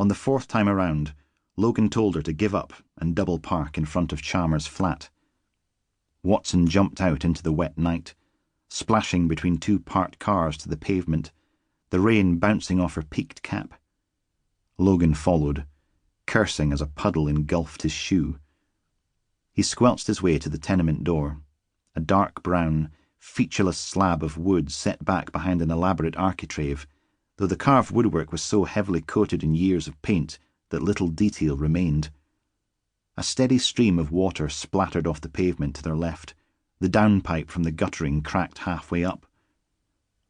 On the fourth time around, Logan told her to give up and double park in front of Chalmers' flat. Watson jumped out into the wet night, splashing between two parked cars to the pavement, the rain bouncing off her peaked cap. Logan followed, cursing as a puddle engulfed his shoe. He squelched his way to the tenement door, a dark brown, featureless slab of wood set back behind an elaborate architrave, though the carved woodwork was so heavily coated in years of paint that little detail remained. A steady stream of water splattered off the pavement to their left, the downpipe from the guttering cracked halfway up.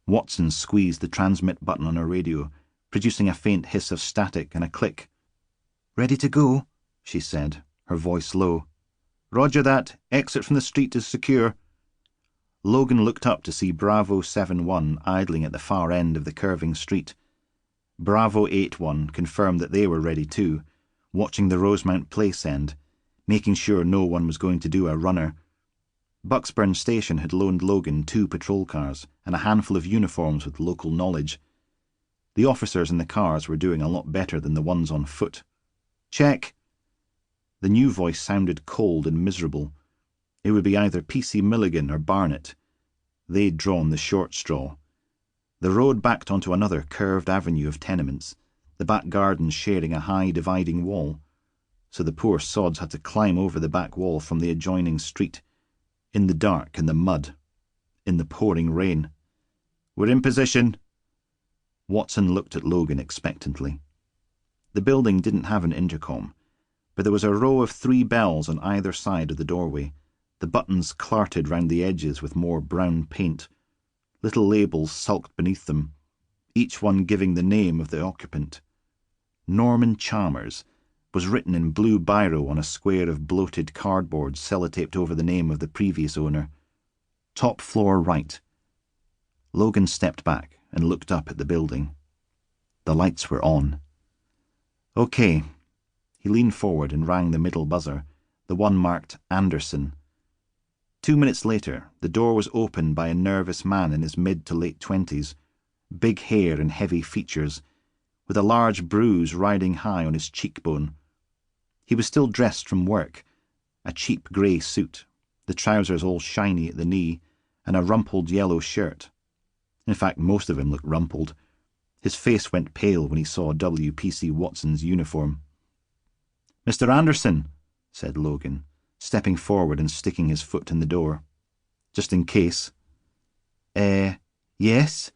Watson squeezed the transmit button on her radio, producing a faint hiss of static and a click. "Ready to go," she said, her voice low. "Roger that. Exit from the street is secure." Logan looked up to see Bravo 7-1 idling at the far end of the curving street. Bravo 8-1 confirmed that they were ready too, watching the Rosemount Place end, making sure no one was going to do a runner. Bucksburn Station had loaned Logan 2 patrol cars and a handful of uniforms with local knowledge. The officers in the cars were doing a lot better than the ones on foot. "Check." The new voice sounded cold and miserable. It would be either P.C. Milligan or Barnett. They'd drawn the short straw. The road backed onto another curved avenue of tenements, the back gardens sharing a high dividing wall, so the poor sods had to climb over the back wall from the adjoining street, in the dark and the mud, in the pouring rain. "We're in position." Watson looked at Logan expectantly. The building didn't have an intercom, but there was a row of 3 bells on either side of the doorway, the buttons clarted round the edges with more brown paint. Little labels sulked beneath them, each one giving the name of the occupant. Norman Chalmers was written in blue biro on a square of bloated cardboard sellotaped over the name of the previous owner. Top floor right. Logan stepped back and looked up at the building. The lights were on. "Okay." He leaned forward and rang the middle buzzer, the one marked Anderson. 2 minutes later, the door was opened by a nervous man in his mid to late 20s, big hair and heavy features, with a large bruise riding high on his cheekbone. He was still dressed from work, a cheap grey suit, the trousers all shiny at the knee, and a rumpled yellow shirt. In fact, most of him looked rumpled. His face went pale when he saw W.P.C. Watson's uniform. "Mr. Anderson," said Logan, stepping forward and sticking his foot in the door. "Just in case." Yes?"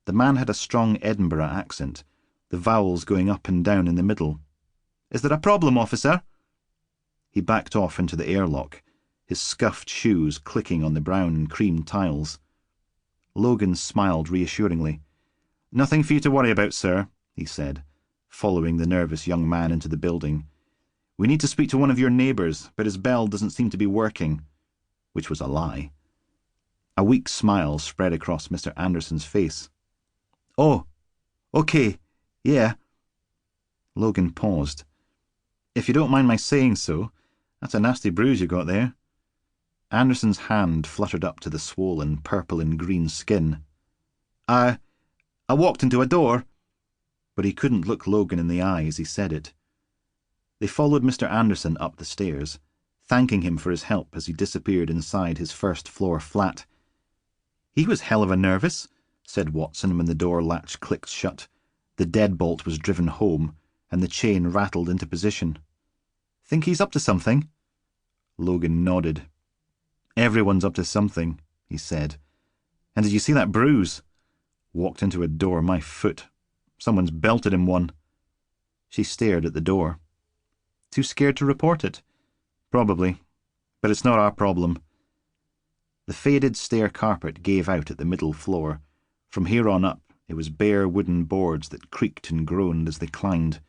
The man had a strong Edinburgh accent, the vowels going up and down in the middle. "Is there a problem, officer?" He backed off into the airlock, his scuffed shoes clicking on the brown and cream tiles. Logan smiled reassuringly. "Nothing for you to worry about, sir," he said, following the nervous young man into the building. "We need to speak to one of your neighbours, but his bell doesn't seem to be working," which was a lie. A weak smile spread across Mr. Anderson's face. "Oh, okay, yeah." Logan paused. "If you don't mind my saying so, that's a nasty bruise you got there." Anderson's hand fluttered up to the swollen purple and green skin. I walked into a door." But he couldn't look Logan in the eye as he said it. They followed Mr. Anderson up the stairs, thanking him for his help as he disappeared inside his first-floor flat. "He was hell of a nervous," said Watson when the door latch clicked shut, the deadbolt was driven home, and the chain rattled into position. "Think he's up to something?" Logan nodded. "Everyone's up to something," he said. "And did you see that bruise? Walked into a door, my foot. Someone's belted him one." She stared at the door. "Too scared to report it?" "Probably. But it's not our problem." The faded stair carpet gave out at the middle floor. From here on up, it was bare wooden boards that creaked and groaned as they climbed.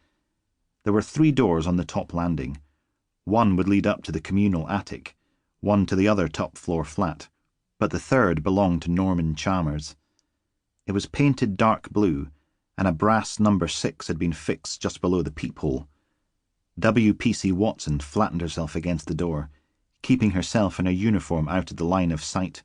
There were 3 doors on the top landing. One would lead up to the communal attic, one to the other top-floor flat, but the third belonged to Norman Chalmers. It was painted dark blue, and a brass number 6 had been fixed just below the peephole. W.P.C. Watson flattened herself against the door, keeping herself and her uniform out of the line of sight.